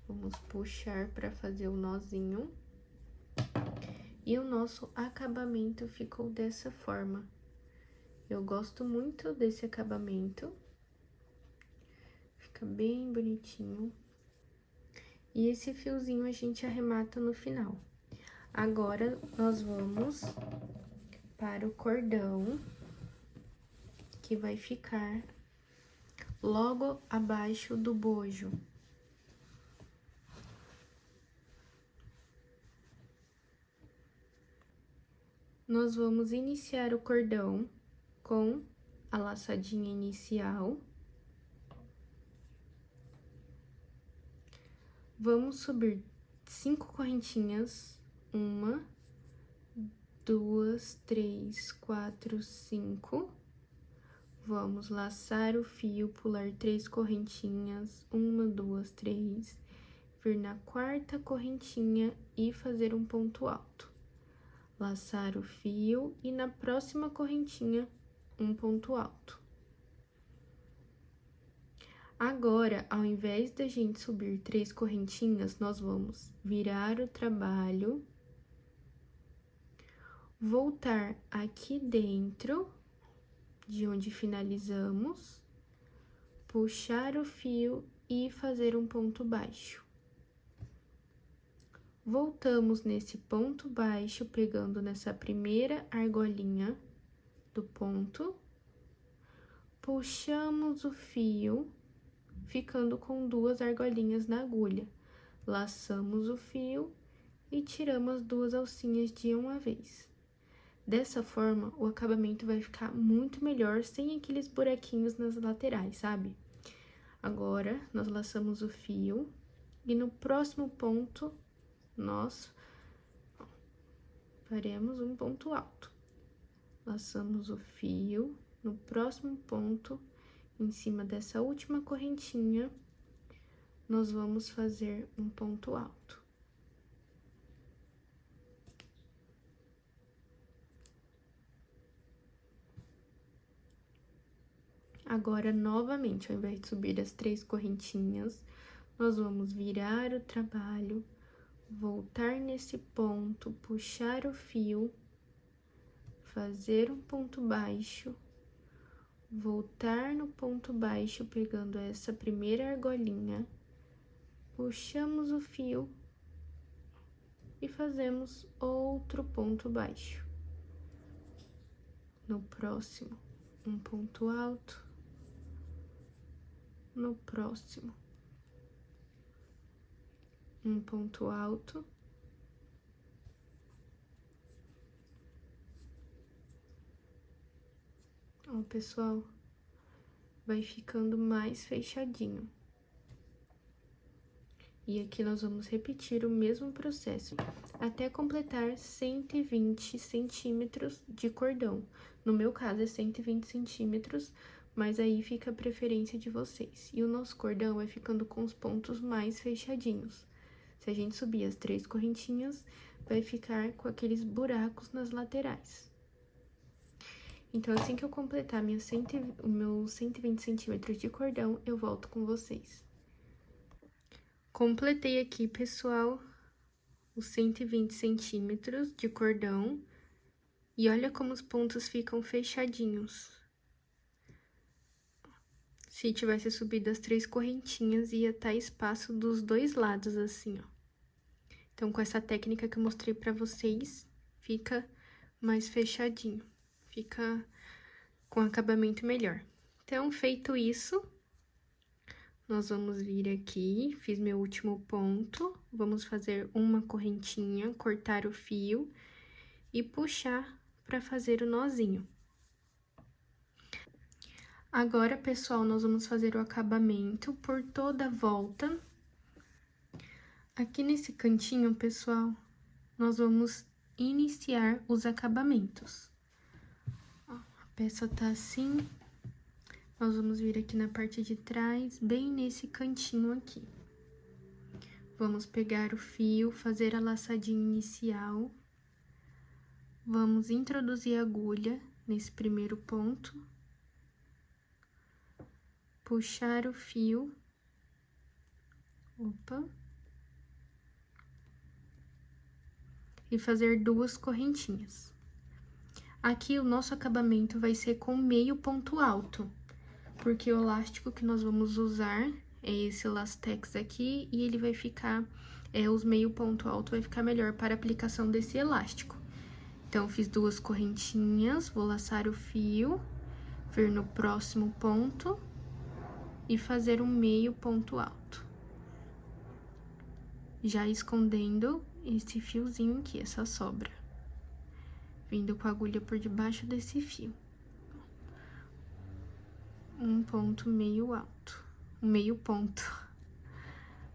Vamos puxar para fazer o nozinho. E o nosso acabamento ficou dessa forma. Eu gosto muito desse acabamento. Fica bem bonitinho. E esse fiozinho a gente arremata no final. Agora, nós vamos para o cordão, que vai ficar logo abaixo do bojo. Nós vamos iniciar o cordão com a laçadinha inicial. Vamos subir 5 correntinhas, 1, 2, 3, 4, 5. Vamos laçar o fio, pular 3 correntinhas, 1, 2, 3, vir na 4ª correntinha e fazer um ponto alto. Laçar o fio e na próxima correntinha, um ponto alto. Agora, ao invés da gente subir 3 correntinhas, nós vamos virar o trabalho, voltar aqui dentro, de onde finalizamos, puxar o fio e fazer um ponto baixo. Voltamos nesse ponto baixo, pegando nessa primeira argolinha do ponto, puxamos o fio, ficando com 2 argolinhas na agulha. Laçamos o fio e tiramos as 2 alcinhas de uma vez. Dessa forma, o acabamento vai ficar muito melhor, sem aqueles buraquinhos nas laterais, sabe? Agora, nós laçamos o fio e no próximo ponto, nós faremos um ponto alto. Laçamos o fio, no próximo ponto, em cima dessa última correntinha, nós vamos fazer um ponto alto. Agora, novamente, ao invés de subir as 3 correntinhas, nós vamos virar o trabalho, voltar nesse ponto, puxar o fio, fazer um ponto baixo, voltar no ponto baixo, pegando essa primeira argolinha, puxamos o fio e fazemos outro ponto baixo. No próximo, um ponto alto. No próximo, um ponto alto. Ó, pessoal, vai ficando mais fechadinho. E aqui nós vamos repetir o mesmo processo até completar 120 centímetros de cordão. No meu caso é 120 centímetros, mas aí fica a preferência de vocês. E o nosso cordão vai ficando com os pontos mais fechadinhos. Se a gente subir as 3 correntinhas, vai ficar com aqueles buracos nas laterais. Então, assim que eu completar meus 120 centímetros de cordão, eu volto com vocês. Completei aqui, pessoal, os 120 centímetros de cordão. E olha como os pontos ficam fechadinhos. Se tivesse subido as 3 correntinhas, ia estar espaço dos 2 lados, assim, ó. Então, com essa técnica que eu mostrei pra vocês, fica mais fechadinho. Fica com acabamento melhor. Então, feito isso, nós vamos vir aqui, fiz meu último ponto, vamos fazer uma correntinha, cortar o fio e puxar para fazer o nozinho. Agora, pessoal, nós vamos fazer o acabamento por toda a volta. Aqui nesse cantinho, pessoal, nós vamos iniciar os acabamentos. Ó, a peça tá assim. Nós vamos vir aqui na parte de trás, bem nesse cantinho aqui. Vamos pegar o fio, fazer a laçadinha inicial. Vamos introduzir a agulha nesse primeiro ponto. Puxar o fio. Opa. E fazer 2 correntinhas. Aqui o nosso acabamento vai ser com meio ponto alto, porque o elástico que nós vamos usar é esse Elastex aqui, e ele vai ficar, os meio ponto alto vai ficar melhor para a aplicação desse elástico. Então, fiz 2 correntinhas, vou laçar o fio, vir no próximo ponto e fazer um meio ponto alto. Já escondendo esse fiozinho aqui, essa sobra. Vindo com a agulha por debaixo desse fio. Um ponto meio alto, meio ponto.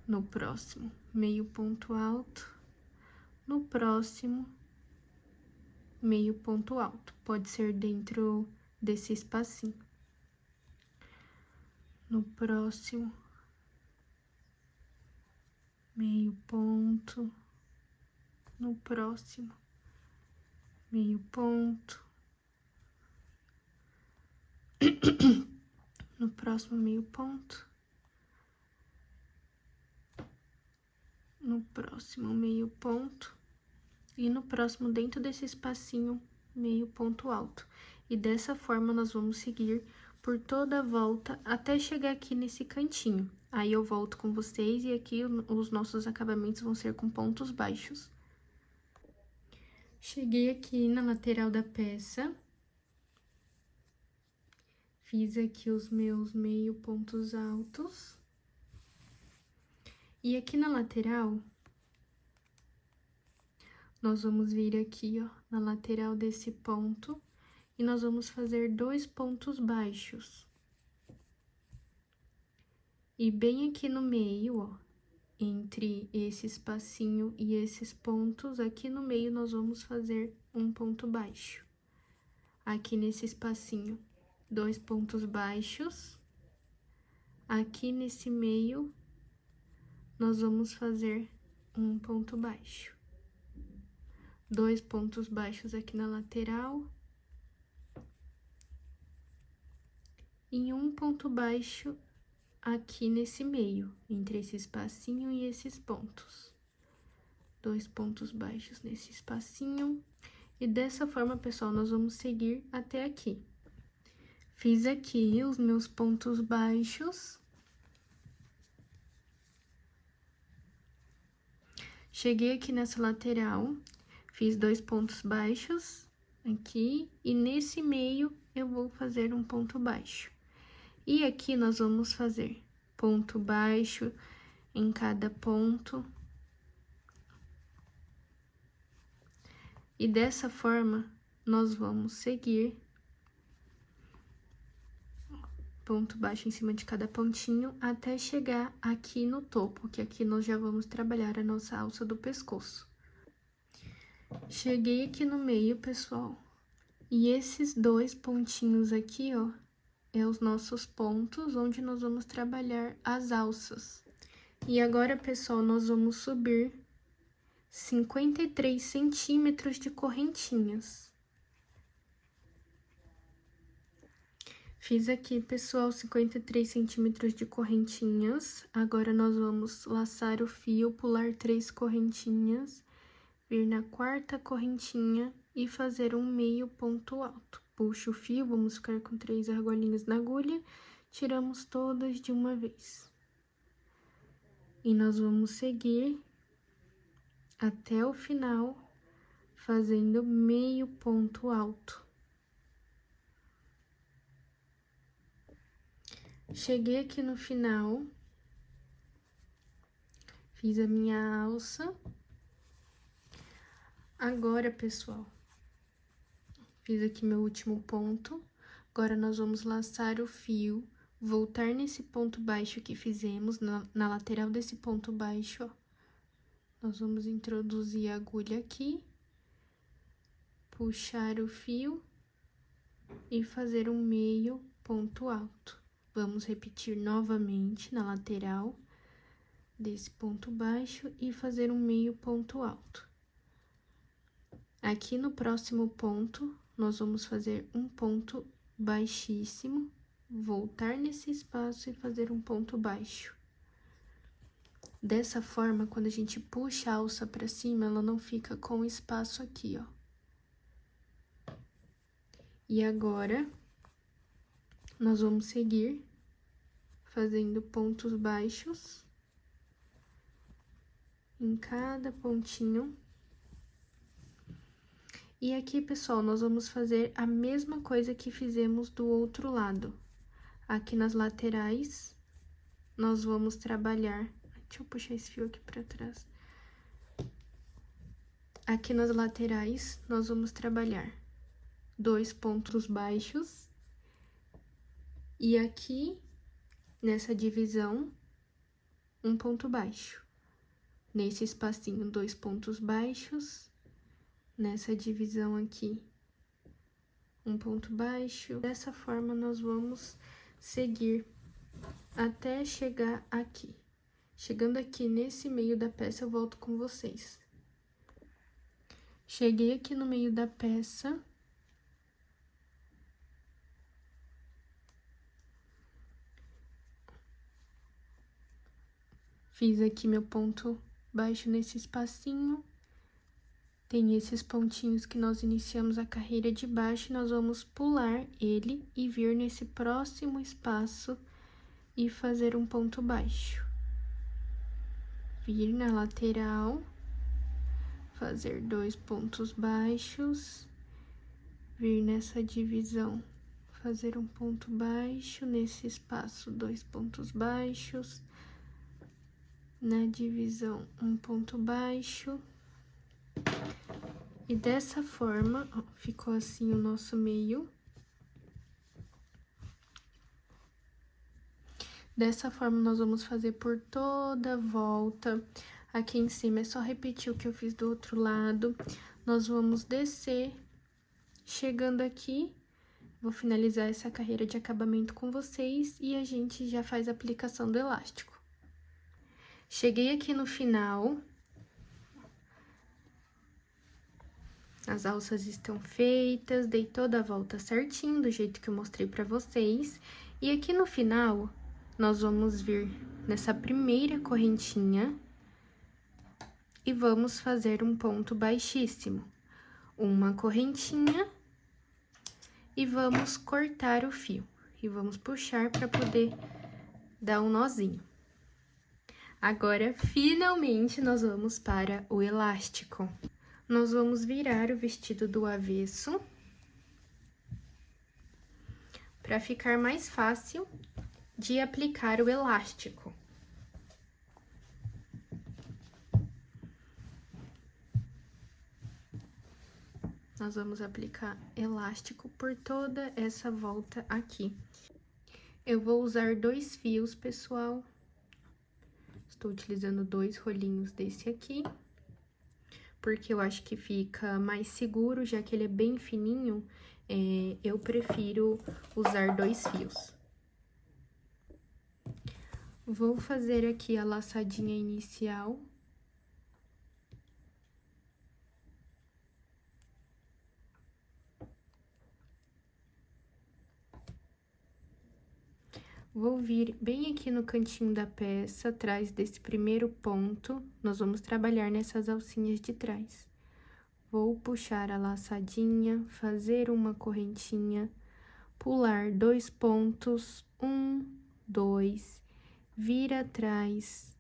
No próximo, meio ponto alto. No próximo, meio ponto alto. Pode ser dentro desse espacinho. No próximo, meio ponto. No próximo, meio ponto. No próximo, meio ponto. No próximo, meio ponto. E no próximo, dentro desse espacinho, meio ponto alto. E dessa forma, nós vamos seguir por toda a volta até chegar aqui nesse cantinho. Aí, eu volto com vocês e aqui os nossos acabamentos vão ser com pontos baixos. Cheguei aqui na lateral da peça. Fiz aqui os meus meio pontos altos. E aqui na lateral, nós vamos vir aqui, ó, na lateral desse ponto, e nós vamos fazer 2 pontos baixos. E bem aqui no meio, ó, entre esse espacinho e esses pontos, aqui no meio nós vamos fazer um ponto baixo. Aqui nesse espacinho, 2 pontos baixos. Aqui nesse meio, nós vamos fazer um ponto baixo. 2 pontos baixos aqui na lateral. E um ponto baixo aqui nesse meio, entre esse espacinho e esses pontos. 2 pontos baixos nesse espacinho. E dessa forma, pessoal, nós vamos seguir até aqui. Fiz aqui os meus pontos baixos. Cheguei aqui nessa lateral, fiz 2 pontos baixos aqui, e nesse meio eu vou fazer um ponto baixo. E aqui nós vamos fazer ponto baixo em cada ponto. E dessa forma, nós vamos seguir ponto baixo em cima de cada pontinho, até chegar aqui no topo, que aqui nós já vamos trabalhar a nossa alça do pescoço. Cheguei aqui no meio, pessoal, e esses dois pontinhos aqui, ó, é os nossos pontos onde nós vamos trabalhar as alças. E agora, pessoal, nós vamos subir 53 centímetros de correntinhas. Fiz aqui, pessoal, 53 centímetros de correntinhas. Agora, nós vamos laçar o fio, pular 3 correntinhas, vir na quarta correntinha e fazer um meio ponto alto. Puxa o fio, vamos ficar com 3 argolinhas na agulha, tiramos todas de uma vez. E nós vamos seguir até o final, fazendo meio ponto alto. Cheguei aqui no final, fiz a minha alça. Agora, pessoal, fiz aqui meu último ponto. Agora, nós vamos laçar o fio, voltar nesse ponto baixo que fizemos, na lateral desse ponto baixo, ó. Nós vamos introduzir a agulha aqui, puxar o fio e fazer um meio ponto alto. Vamos repetir novamente na lateral desse ponto baixo e fazer um meio ponto alto. Aqui no próximo ponto, nós vamos fazer um ponto baixíssimo, voltar nesse espaço e fazer um ponto baixo. Dessa forma, quando a gente puxa a alça pra cima, ela não fica com espaço aqui, ó. E agora, nós vamos seguir fazendo pontos baixos em cada pontinho. E aqui, pessoal, nós vamos fazer a mesma coisa que fizemos do outro lado. Aqui nas laterais, nós vamos trabalhar... Deixa eu puxar esse fio aqui pra trás. Aqui nas laterais, nós vamos trabalhar 2 pontos baixos. E aqui, nessa divisão, um ponto baixo. Nesse espacinho, 2 pontos baixos. Nessa divisão aqui, um ponto baixo. Dessa forma, nós vamos seguir até chegar aqui. Chegando aqui nesse meio da peça, eu volto com vocês. Cheguei aqui no meio da peça. Fiz aqui meu ponto baixo nesse espacinho. Tem esses pontinhos que nós iniciamos a carreira de baixo, nós vamos pular ele e vir nesse próximo espaço e fazer um ponto baixo. Vir na lateral, fazer 2 pontos baixos, vir nessa divisão, fazer um ponto baixo, nesse espaço 2 pontos baixos, na divisão um ponto baixo. E dessa forma, ó, ficou assim o nosso meio. Dessa forma, nós vamos fazer por toda a volta. Aqui em cima é só repetir o que eu fiz do outro lado. Nós vamos descer, chegando aqui, vou finalizar essa carreira de acabamento com vocês e a gente já faz a aplicação do elástico. Cheguei aqui no final. As alças estão feitas, dei toda a volta certinho, do jeito que eu mostrei pra vocês. E aqui no final, nós vamos vir nessa primeira correntinha e vamos fazer um ponto baixíssimo. Uma correntinha e vamos cortar o fio. E vamos puxar pra poder dar um nozinho. Agora, finalmente, nós vamos para o elástico. Nós vamos virar o vestido do avesso, para ficar mais fácil de aplicar o elástico. Nós vamos aplicar elástico por toda essa volta aqui. Eu vou usar 2 fios, pessoal. Estou utilizando 2 rolinhos desse aqui, porque eu acho que fica mais seguro, já que ele é bem fininho, eu prefiro usar 2 fios. Vou fazer aqui a laçadinha inicial. Vou vir bem aqui no cantinho da peça, atrás desse primeiro ponto, nós vamos trabalhar nessas alcinhas de trás. Vou puxar a laçadinha, fazer uma correntinha, pular 2 pontos, 1, 2, vir atrás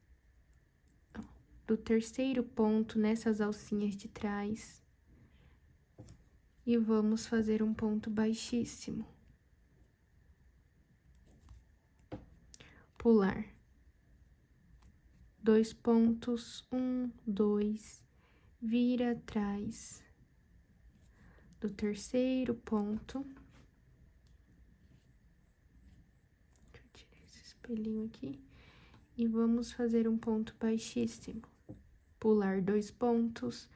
do terceiro ponto nessas alcinhas de trás. E vamos fazer um ponto baixíssimo. Pular 2 pontos, 1, 2, vir atrás do terceiro ponto. Deixa eu tirar esse espelhinho aqui. E vamos fazer um ponto baixíssimo. Pular 2 pontos,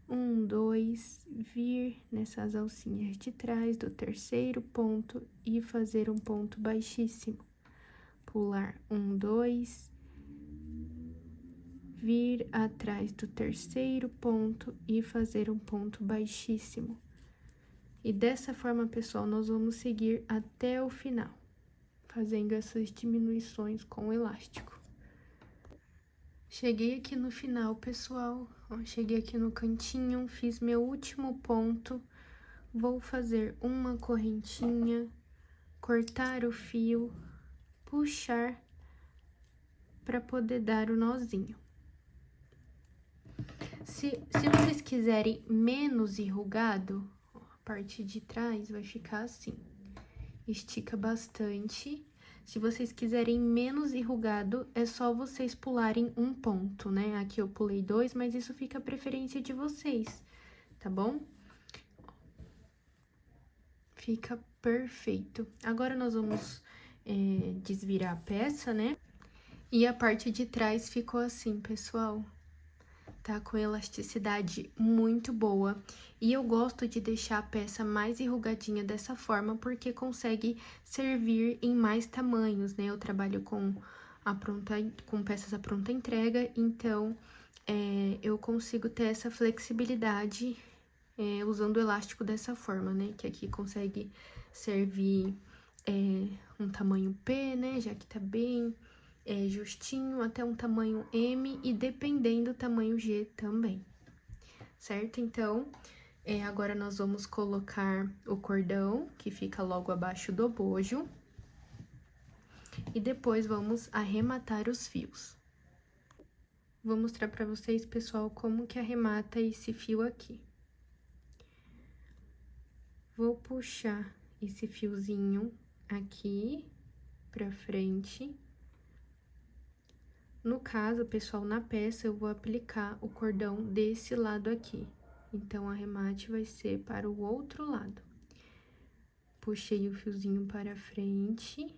1, 2, vir nessas alcinhas de trás do terceiro ponto e fazer um ponto baixíssimo. Pular 1, 2, vir atrás do terceiro ponto e fazer um ponto baixíssimo. E dessa forma, pessoal, nós vamos seguir até o final, fazendo essas diminuições com o elástico. Cheguei aqui no final, pessoal, ó, cheguei aqui no cantinho, fiz meu último ponto, vou fazer uma correntinha, cortar o fio, puxar para poder dar o nozinho. Se vocês quiserem menos enrugado, ó, a parte de trás vai ficar assim. Estica bastante. Se vocês quiserem menos enrugado, é só vocês pularem um ponto, né? Aqui eu pulei 2, mas isso fica a preferência de vocês, tá bom? Fica perfeito. Agora, nós vamos desvirar a peça, né? E a parte de trás ficou assim, pessoal. Tá com elasticidade muito boa. E eu gosto de deixar a peça mais enrugadinha dessa forma, porque consegue servir em mais tamanhos, né? Eu trabalho com peças à pronta entrega, então, eu consigo ter essa flexibilidade usando o elástico dessa forma, né? Que aqui consegue servir um tamanho P, né? Já que tá bem justinho, até um tamanho M e dependendo do tamanho G também, certo? Então, agora nós vamos colocar o cordão, que fica logo abaixo do bojo, e depois vamos arrematar os fios. Vou mostrar pra vocês, pessoal, como que arremata esse fio aqui. Vou puxar esse fiozinho aqui pra frente. No caso, pessoal, na peça, eu vou aplicar o cordão desse lado aqui. Então, o arremate vai ser para o outro lado. Puxei o fiozinho para frente.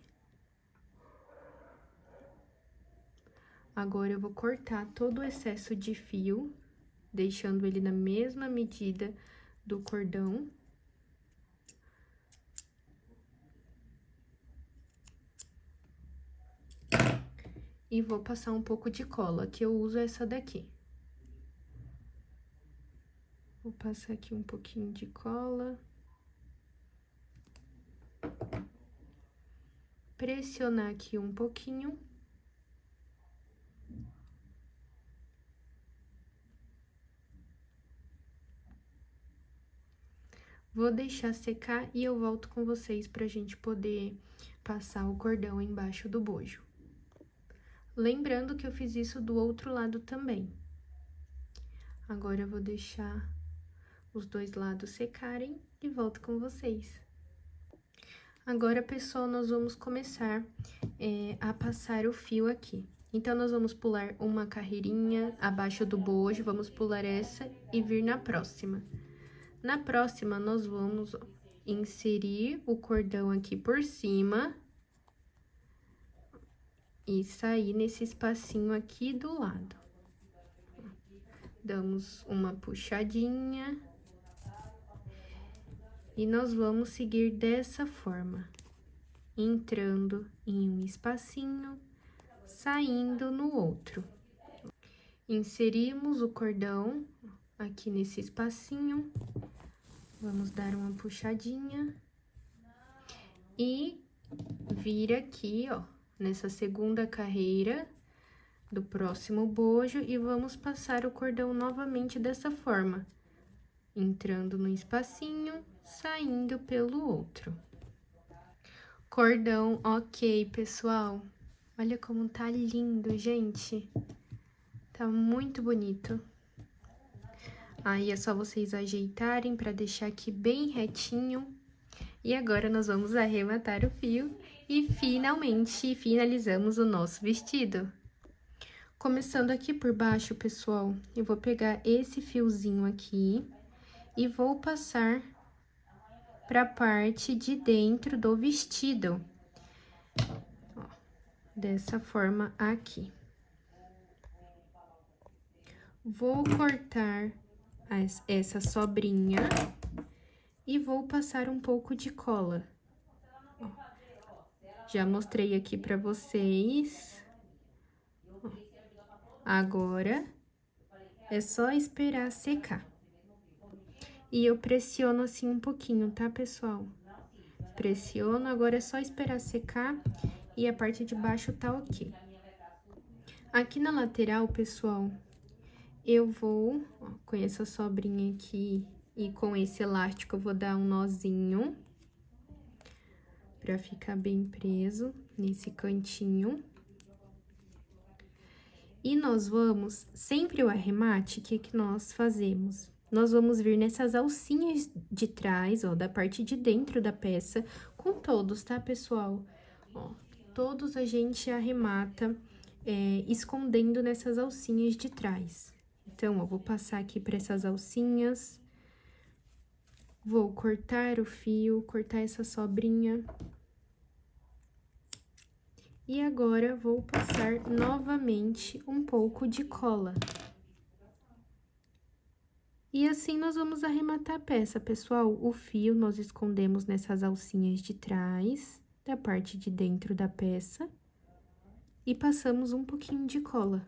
Agora, eu vou cortar todo o excesso de fio, deixando ele na mesma medida do cordão. E vou passar um pouco de cola, que eu uso essa daqui. Vou passar aqui um pouquinho de cola. Pressionar aqui um pouquinho. Vou deixar secar e eu volto com vocês pra gente poder passar o cordão embaixo do bojo. Lembrando que eu fiz isso do outro lado também. Agora, eu vou deixar os dois lados secarem e volto com vocês. Agora, pessoal, nós vamos começar a passar o fio aqui. Então, nós vamos pular uma carreirinha abaixo do bojo, vamos pular essa e vir na próxima. Na próxima, nós vamos inserir o cordão aqui por cima. e sair nesse espacinho aqui do lado. Damos uma puxadinha. E nós vamos seguir dessa forma, entrando em um espacinho, saindo no outro. Inserimos o cordão aqui nesse espacinho, vamos dar uma puxadinha e vir aqui, ó, nessa segunda carreira do próximo bojo e vamos passar o cordão novamente dessa forma, entrando no espacinho, saindo pelo outro. Cordão ok, pessoal. Olha como tá lindo, gente. Tá muito bonito. Aí é só vocês ajeitarem pra deixar aqui bem retinho. E agora nós vamos arrematar o fio e finalmente finalizamos o nosso vestido. Começando aqui por baixo, pessoal, eu vou pegar esse fiozinho aqui e vou passar para a parte de dentro do vestido. Ó, dessa forma aqui. Vou cortar essa sobrinha e vou passar um pouco de cola. Ó, já mostrei aqui para vocês. Ó, agora é só esperar secar. E eu pressiono assim um pouquinho, tá, pessoal? Pressiono, agora é só esperar secar e a parte de baixo tá ok. Aqui na lateral, pessoal, eu vou, ó, com essa sobrinha aqui e com esse elástico, eu vou dar um nozinho pra ficar bem preso nesse cantinho. E nós vamos, sempre o arremate, o que que nós fazemos? Nós vamos vir nessas alcinhas de trás, ó, da parte de dentro da peça, com todos, tá, pessoal? Ó, todos a gente arremata escondendo nessas alcinhas de trás. Então, ó, vou passar aqui para essas alcinhas, vou cortar o fio, cortar essa sobrinha. E agora, vou passar novamente um pouco de cola. E assim, nós vamos arrematar a peça, pessoal. O fio nós escondemos nessas alcinhas de trás, da parte de dentro da peça. E passamos um pouquinho de cola.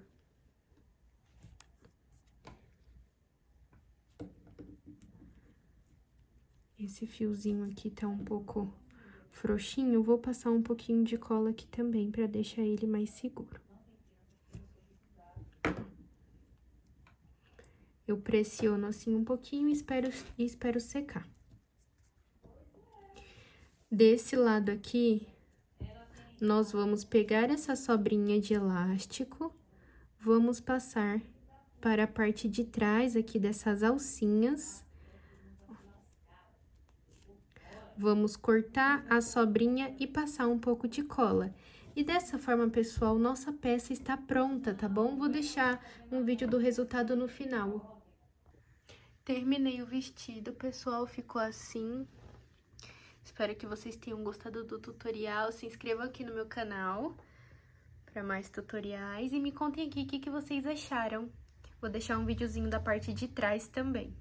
Esse fiozinho aqui tá um pouco frouxinho, vou passar um pouquinho de cola aqui também, pra deixar ele mais seguro. Eu pressiono assim um pouquinho e espero secar. Desse lado aqui, nós vamos pegar essa sobrinha de elástico, vamos passar para a parte de trás aqui dessas alcinhas. Vamos cortar a sobrinha e passar um pouco de cola. E dessa forma, pessoal, nossa peça está pronta, tá bom? Vou deixar um vídeo do resultado no final. Terminei o vestido, pessoal, ficou assim. Espero que vocês tenham gostado do tutorial. Se inscrevam aqui no meu canal para mais tutoriais. E me contem aqui o que vocês acharam. Vou deixar um videozinho da parte de trás também.